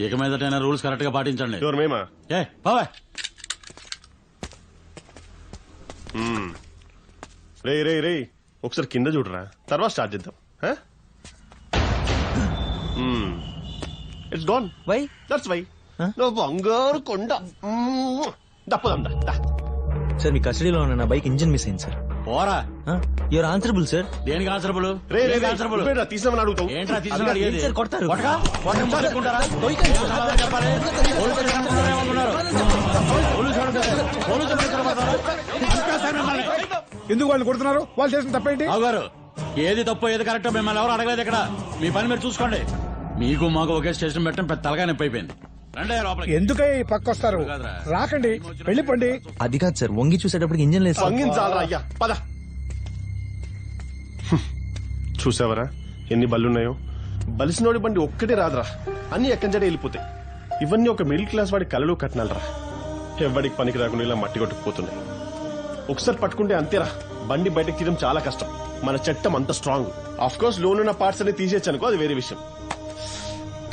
ఇక మీదటైనా rules correct గా పాటించండి. ఎవరు మేమా? ఏ బావా రే రే రే ఒకసారి కింద చూడరా, తర్వాత స్టార్ట్ చేద్దాం. It's gone. Why? That's why. నువ్వు బంగారు కొండ. దప్పదా సార్ మీ కస్టడీలో ఉన్న నా బైక్ ఇంజిన్ మిస్ అయింది సార్. పోరా. Your answerable sir. దేనికి ఆన్సరబుల్? రే రే ఆన్సరబుల్ తీసామని అడుగుతావు. ఏంట్రా తీసుకుని అడిగేది? సార్ కొడతారు. కొట్టగా? కొట్టడం మొదలుకుంటారా? చెప్పాలి. పోలీసులు ఏమనుకుంటారు? ఏమనుకున్నారు? పోలీసులు నిద్రపోతారా? ఇంకా సార్ మిమ్మల్ని. ఎందుకు వాళ్ళు కొడుతున్నారు? వాళ్ళు చేసిన తప్పేంటి? రావు గారు, ఏది తప్పు ఏది కరెక్టో మిమ్మల్ని ఎవరు అడగలేదు ఇక్కడ. మీ పని మీరు చూసుకోండి. మీకు మాకు ఒకే స్టేషన్ పెట్టడం పెద్ద తలగా నొప్పి అయిపోయింది. రండి లోపలికి. ఎందుకై పక్కొస్తారు? రాకండి, వెళ్ళిపోండి. అది కాదు సార్, వంగి చూసేటప్పటికి ఇంజిన్ లేదు సార్. వంగించాలరా అయ్యా, పద. చూసావరా ఎన్ని బళ్ళున్నాయో? బలిసినోడి బండి ఒక్కటే రాదురా, అన్ని ఎక్కంజడే వెళ్ళిపోతాయి. ఇవన్నీ ఒక మిడిల్ క్లాస్ వాడి కలలు కట్నాలరా. ఎవడికి పనికి రాకుండా ఇలా మట్టి కొట్టుకుపోతున్నాయి. ఒకసారి పట్టుకుంటే అంతేరా, బండి బయటకు తీయడం చాలా కష్టం. మన చట్టం అంత స్ట్రాంగ్. ఆఫ్ కోర్స్ లోన్ ఉన్న పార్ట్స్ అన్ని తీసేయచ్చు అనుకో, అది వేరే విషయం.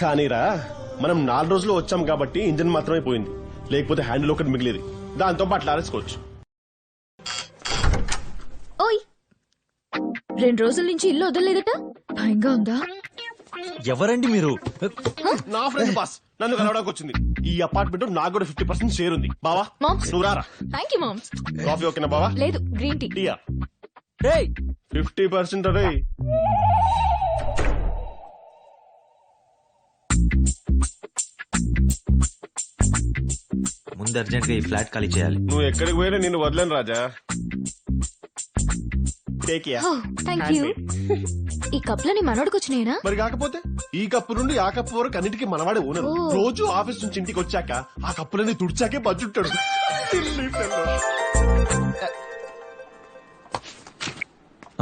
కానీరా మనం 4 రోజులు వచ్చాం కాబట్టి ఇంజిన్ మాత్రమే పోయింది, లేకపోతే హ్యాండిల్ ఒకటి మిగిలేదు. దాంతో పాటు ఆరేసుకోవచ్చు. ఓయ్, 2 రోజుల నుంచి ఇల్లు వదలలేదట, భయంగా ఉందా? ఎవరండి మీరు? నా ఫ్రెండ్ బాస్ నన్ను కలవడానికి వచ్చింది. ఈ అపార్ట్మెంట్ నాకు కూడా 50% షేర్ ఉంది. బావా మామ్స్. నువ్వు రారా. Thank you moms. కాఫీ ఓకేనా బావా? లేదు, గ్రీన్ టీ. టీయా? రేయ్ 50% అరే. ముందు అర్జెంట్ గా ఈ ఫ్లాట్ ఖాళీ చేయాలి. నువ్వు ఎక్కడికి పోయినా నిన్ను వదలను రాజా. Take ya. Thank you. ఈ కప్లని మనోడికి వచ్చినాయినా? మరి కాకపోతే ఈ కప్పు నుండి ఆ కప్పు వరకు అన్నిటికీ మనవాడే ఓనర్. రోజు ఆఫీస్ నుంచి ఇంటికి వచ్చాక ఆ కప్పులన్నీ తుడిచాకే బజ్జుంటాడు.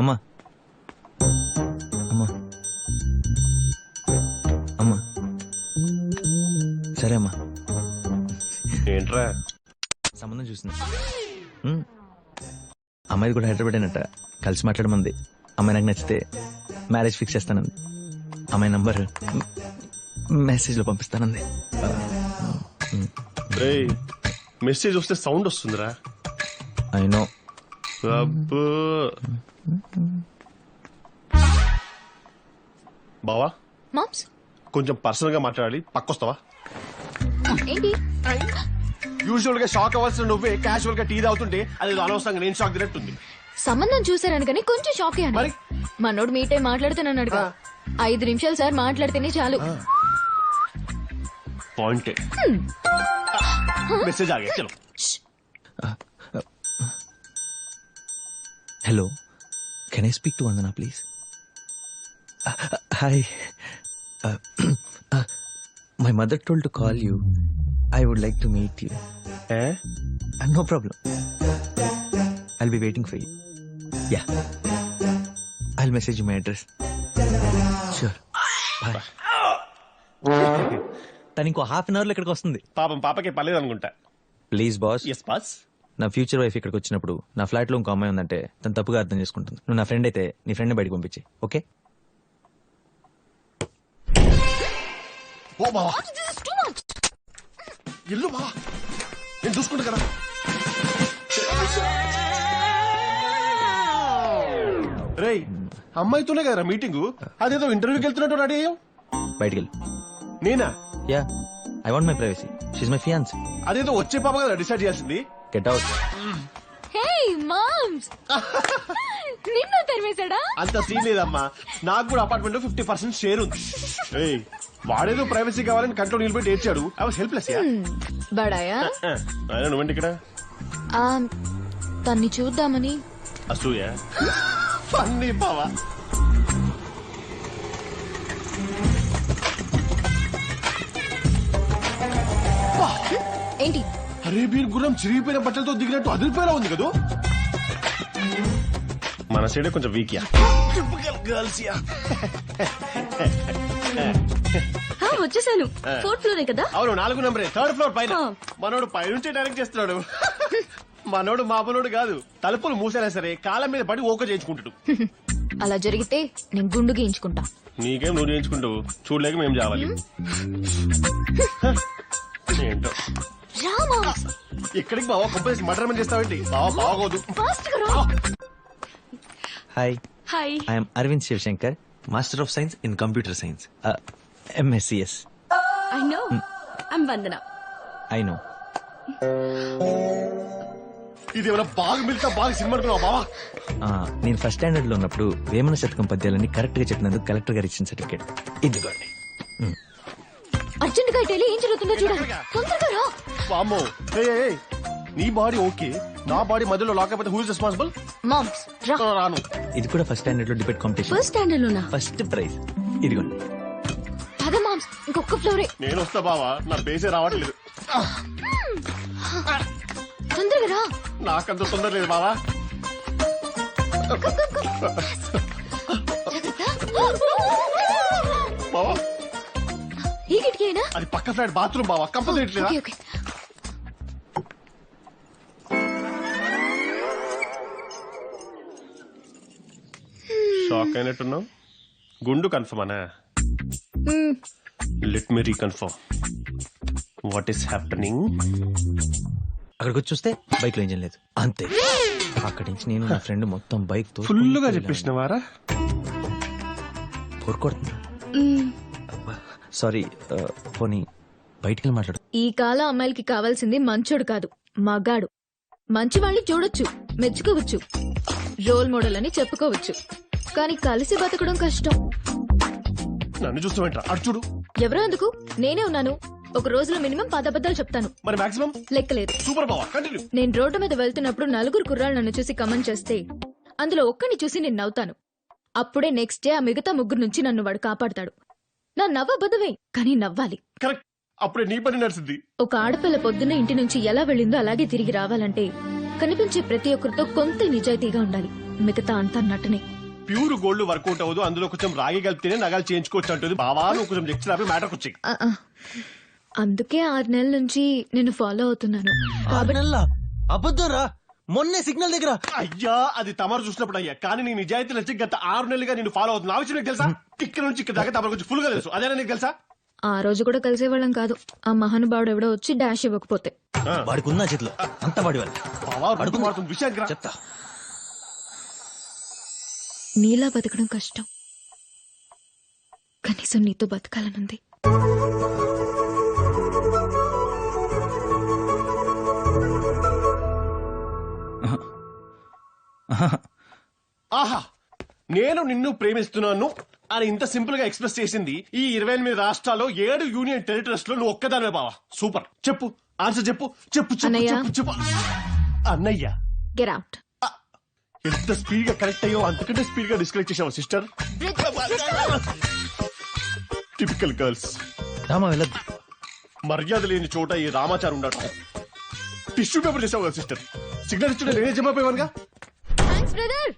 అమ్మా అమ్మా అమ్మా, సరే అమ్మా. ఏంట్రా? సంబంధం చూసింది. అమ్మాయిది కూడా హైదరాబాద్ అయినట్ట, కలిసి మాట్లాడమంది. అమ్మాయి నాకు నచ్చితే మ్యారేజ్ ఫిక్స్ చేస్తానంది. అమ్మాయి నంబర్ మెసేజ్ లో పంపిస్తానంది. మెసేజ్ వస్తే సౌండ్ వస్తుందిరా. I know. బావా మామ్స్ కొంచెం పర్సనల్ గా మాట్లాడాలి, పక్కొస్తావా? ఏంటి? యూజువల్ గా షాక్ అవ్వాల్సిన నువ్వే క్యాజువల్ గా టీ తాగుతుంటే అది అనవసరంగా నేను షాక్ తినట్టుంది. సంబంధం చూసారని కానీ కొంచెం షాక్ అయ్యాను. మరి? మనోడు మీటే మాట్లాడుతున్నాడు. 5 నిమిషాలు సార్ మాట్లాడితేనే చాలు. పాయింట్. మెసేజ్ ఆగే చలో. Hello, can I speak to Vandana please? Hi, my mother told to call you. I would like to meet you. No problem. I'll be waiting for you. Yeah. I'll message you my address. Sure. Bye. తను ఇంకో half an hour లో ఇక్కడికి వస్తుంది. పాపం పాపకే పర్లేదు అనుకుంటా. Please boss. Yes boss. నా ఫ్యూచర్ వైఫ్ ఇక్కడికి వచ్చినప్పుడు నా ఫ్లాట్ లో ఇంకో అమ్మాయి ఉందంటే తను తప్పుగా అర్థం చేసుకుంటుంది. నువ్వు నా ఫ్రెండ్ అయితే నీ ఫ్రెండ్ బయటకు పంపించి, ఓకే? ఓ బావా ఇల్లు బావా, నేను చూసుకుంటా కదా. రేయ్ అమ్మాయితోనే కదరా మీటింగు, అదేదో ఇంటర్వ్యూకి వెళ్తున్నట్టు రెడీ అయ్యావు. బయటికి వెళ్ళి. నేనా? Yeah, I want my privacy. She's my fiancee. అదేదో వచ్చే పాప కదా డిసైడ్ చేయాల్సింది. Get out. హే మామ్స్, నిన్ను తరిమేశాడా? అంత సీన్ లేదమ్మా, నాకు కూడా అపార్ట్మెంట్ లో 50% షేర్ ఉంది. ఏయ్ వాడేదో ప్రైవసీ కావాలని కంట్లో నిలబెట్టి ఏడ్చాడు. I was helpless. బడాయా? ఆయన నువ్వేంటి ఇక్కడ? తన్ని చూద్దామని. అసూయ ఫన్నీ బావా. ఏంటి? అరేబియన్ గుర్రం చిరిగిపోయిన బట్టలతో దిగినట్టు అదిరిపోయేలా ఉంది కదా. మన సైడే కొంచెం వీక్ యా. Girls yeah. వచ్చేసాను. 4th ఫ్లోరే కదా? అవును, 4 నెంబరే, 3rd ఫ్లోర్ పైన. మనోడు పైనుంచే డైరెక్ట్ చేస్తున్నాడు. మనోడు మామూలుడు కాదు, తలుపులు మూసైనా సరే కాలం మీద పడి ఓక చేయించుకుంటాడు. అలా జరిగితే నేను గుండు గీయించుకుంటా. నీకేం నువ్వు చేయించుకుంటావు, చూడలేక మేము చావాలి. ఏంటో రా మామ్స్, ఇక్కడికి బావా కంపెనీ మర్డర్ ఏమని చేస్తావేంటి? బావా బాగోదు. ఫాస్ట్ గా రా. Hi, hi. I'm Aravind Shivashankar, master of science in computer science, MSCS. I know. I'm Vandana. I know. ఇది ఏమైనా బాగా మిగతా బాగా సినిమా అనుకున్నావా బావా? నేను ఫస్ట్ స్టాండర్డ్ లో ఉన్నప్పుడు వేమన శతకం పద్యాలన్నీ కరెక్ట్ గా చెప్పినందుకు కలెక్టర్ గారు ఇచ్చిన సర్టిఫికేట్ ఇదిగోండి. అర్జెంట్ గా ఇటెళ్ళి ఏం జరుగుతుందో చూడాలి. తొందరగా రా. వామ్మో, ఏయ్, నీ బాడీ ఓకే, నా బాడీ మధ్యలో లాక్ అయిపోతే హూ ఇస్ రెస్పాన్సిబుల్? మామ్స్ రా. రాను. ఇది కూడా ఫస్ట్ స్టాండర్డ్ లో డిబేట్ కాంపిటీషన్, ఫస్ట్ స్టాండర్డ్ లోనా? ఫస్ట్ ప్రైజ్ ఇదిగోండి. పద మామ్స్, ఇంకొక ఫ్లోరే. నేను వస్తా బావా, నా బేసే రావట్లేదు. తొందరగా రా. నాకంత తొందర లేదు బావా. బావా ఈ కిటికీనా? అది పక్క ఫ్లాట్ బాత్రూమ్ బావా, కంపల్సరీ. Okay okay. షాక్ అయినట్టున్నావు. గుండు కన్ఫర్మ్ అనా? Let me reconfirm. What is happening? అక్కడికి వచ్చి చూస్తే బైక్ లో ఇంజన్ లేదు, అంతే. అక్కడి నుంచి నేను నా ఫ్రెండ్ మొత్తం బైక్ తో ఫుల్ గా చెప్పేసినవారా? కొడుతున్నా. సారీ, పోనీ బయటికి మాట్లాడు. ఈ కాల అమ్మాయిలకి కావాల్సింది మంచోడు కాదు, మగాడు. మంచి వాళ్ళని చూడొచ్చు, మెచ్చుకోవచ్చు, రోల్ మోడల్ అని చెప్పుకోవచ్చు, కానీ కలిసి బతకడం కష్టం. నన్ను చూస్తావేంట్రా? అటు చూడు. ఎవరో ఎందుకు, నేనే ఉన్నాను. ఒక రోజులో మినిమం 10 అబద్ధాలు చెప్తాను. మరి మాక్సిమం? లెక్కలేదు. సూపర్ బావా, కంటిన్యూ. నేను రోడ్డు మీద వెళ్తున్నప్పుడు నలుగురు కుర్రాళ్ళు నన్ను చూసి కమెంట్ చేస్తే అందులో ఒక్కని చూసి నేను నవ్వుతాను. అప్పుడే నెక్స్ట్ డే ఆ మిగతా ముగ్గురు నుంచి నన్ను వాడు కాపాడతాడు. నా నవ్వబద్దవే, కానీ నవ్వాలి. కరెక్ట్, అప్పుడే నీ పని నడిచింది. ఒక ఆడపిల్ల పొద్దున్న ఇంటి నుంచి ఎలా వెళ్ళిందో అలాగే తిరిగి రావాలంటే కనిపించే ప్రతి ఒక్కరితో కొంత నిజాయితీగా ఉండాలి. మిగతా అంతా నటనే. ప్యూర్ గోల్డ్ వర్కౌట్ అవ్వదు, అందులో కొంచెం రాగి కలిపితేనే నగలు చేయించుకోవచ్చు అంటుంది బావా. నువ్వు కొంచెం లెక్చర్ ఆపి మ్యాటర్ వచ్చి. అందుకే 6 నెలల నుంచి నేను ఫాలో అవుతున్నాను. అబద్ధరా, మొన్నే సిగ్నల్ దగ్గర. అయ్యా, అది తమరు చూసినప్పుడు అయ్యా, కానీ నీ నిజాయితీ నచ్చి గత 6 నెలలుగా నేను ఫాలో అవుతున్నా. ఆ విషయం నీకు తెలుసా? ఇక్కడ నుంచి ఇక్కడ దాకా తమరు కొంచెం ఫుల్ గా తెలుసు. అదేనా నీకు తెలుసా? ఆ రోజు కూడా కలిసేవాళ్ళం కాదు. ఆ మహానుభావుడు ఎవడో వచ్చి డాష్ ఇవ్వకపోతే. వాడికి ఉన్న చేతిలో అంత వాడి వాళ్ళు. బావా అడుగు మారుతుంది విషయానికి రా. చెప్తా. నీలా బతకడం కష్టం, కనీసం నీతో బతకాలనుంది. ఆహా, నేను నిన్ను ప్రేమిస్తున్నాను అని ఇంత సింపుల్ గా ఎక్స్ప్రెస్ చేసింది ఈ 28 రాష్ట్రాల్లో 7 యూనియన్ టెరిటరీస్ లో నువ్వు ఒక్కదానివే బావా. సూపర్. చెప్పు, ఆన్సర్ చెప్పు. చెప్పు చెప్పు అన్నయ్య. చెప్పు చెప్పు. అన్నయ్య. Get out. ఎంత స్పీడ్ గా కరెక్ట్ అయ్యో అంతకంటే స్పీడ్ గా డిస్కనెక్ట్ చేసావా సిస్టర్? Typical girls. రామా వెళ్ళద్దు. మర్యాద లేని చోట ఈ రామాచారం ఉండటం. టిష్యూ పేపర్ చేసావు కదా సిస్టర్. సిగ్నల్ ఇచ్చుంటే నేనే జమైపోయానుగా. Thanks brother.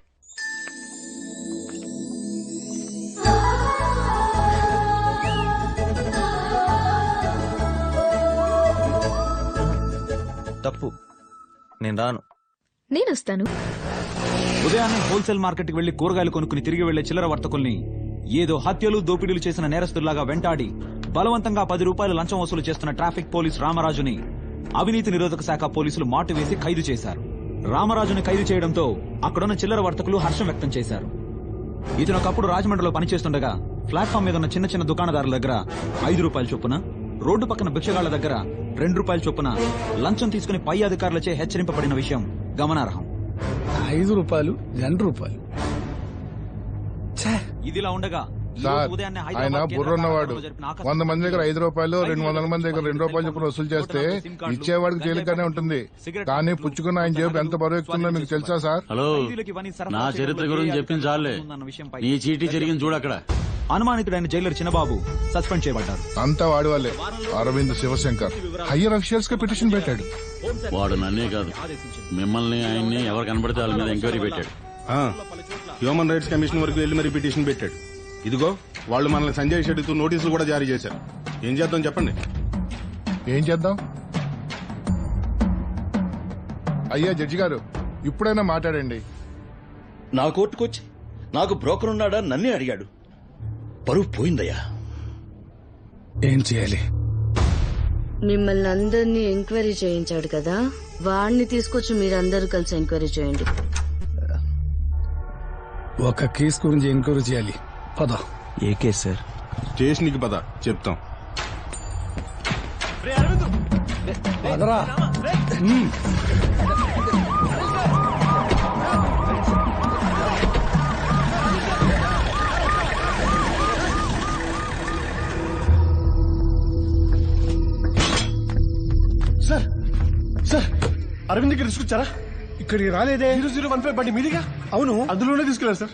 తప్పు, నేను రాను. నేను వస్తాను. ఉదయాన్నే హోల్సేల్ మార్కెట్ కి వెళ్లి కూరగాయలు కొనుక్కుని తిరిగి వెళ్లే చిల్లర వర్తకుల్ని ఏదో హత్యలు దోపిడీలు చేసిన నేరస్తుల్లాగా వెంటాడి బలవంతంగా 10 రూపాయలు లంచం వసూలు చేస్తున్న ట్రాఫిక్ పోలీస్ రామరాజుని అవినీతి నిరోధక శాఖ పోలీసులు మాటు వేసి ఖైదు చేశారు. రామరాజుని ఖైదు చేయడంతో అక్కడున్న చిల్లర వర్తకులు హర్షం వ్యక్తం చేశారు. ఇతను ఒకప్పుడు రాజమండ్రిలో పనిచేస్తుండగా ప్లాట్ఫామ్ మీద ఉన్న చిన్న చిన్న దుకాణదారుల దగ్గర 5 రూపాయల చొప్పున, రోడ్డు పక్కన భిక్షగాళ్ల దగ్గర 2 రూపాయల చొప్పున లంచం తీసుకుని పై అధికారులచే హెచ్చరింపబడిన విషయం గమనార్హం. 5 రూపాయలు 2 రూపాయలు. ఇదిలా ఉండగా ఈ సార్, రోజు ఉదయాన్నే ఆయన హైదరాబాద్ బుర్రున్నవాడు. కేంద్ర జరిపిన ఆకస్మిక 100 మంది దగ్గర 5 రూపాయలు, 200 మంది దగ్గర 2 రూపాయలు చొప్పున వసూలు చేస్తే ఇచ్చేవాడికి తేలికగానే ఉంటుంది. కానీ పుచ్చుకున్న ఆయన జేబు ఎంత బరువు ఎక్కుతుందో మీకు తెలుసా సార్? హలో, ఖైదీలకు ఇవన్నీ సరఫరా నా చేయడంలో చరిత్ర గురించి ఏ చెప్పింది చాలే. ఉందన్న విషయంపై నీ చీటీ జరిగింది చూడు అక్కడ. అనుమానితుడైన జైలర్ చిన్నబాబు సస్పెండ్ చేయబడ్డారు. అంతా వాడి వాళ్ళే. అరవింద్ శివశంకర్ హయ్యర్ అఫీషియల్స్ గా పిటిషన్ పెట్టాడు. వాడు నన్నే కాదు, మిమ్మల్ని ఆయన్ని ఎవరు కనబడితే వాళ్ళ మీద ఎంక్వైరీ పెట్టాడు. హ్యూమన్ రైట్స్ కమిషన్ వరకు వెళ్లి మరి పిటిషన్ పెట్టాడు. ఇదిగో వాళ్ళు మనల్ని సంజయ్ షెడ్యూతో నోటీసులు కూడా జారీ చేశారు. ఏం చేద్దాం చెప్పండి? ఏం చేద్దాం? అయ్యా జడ్జి గారు, ఇప్పుడైనా మాట్లాడండి. నా కోర్టుకొచ్చి నాకు బ్రోకర్ ఉన్నాడా నన్నే అడిగాడు. పరువు పోయిందయ్యా. ఏం చేయాలి? మిమ్మల్ని అందరినీ ఎంక్వైరీ చేయించాడు కదా, వాడిని తీసుకొచ్చి మీరందరూ కలిసి ఎంక్వైరీ చేయండి. ఒక కేసు గురించి ఎంక్వైరీ చేయాలి. పద. ఏ కేసు సార్? స్టేషన్కి పద, చెప్తాం. పదరా. సార్ సార్ అరవింద్కి తీసుకొచ్చారా? ఇక్కడికి రాలేదే. 0015 బండి మీదిగా? అవును, అందులోనే తీసుకెళ్లారు సార్.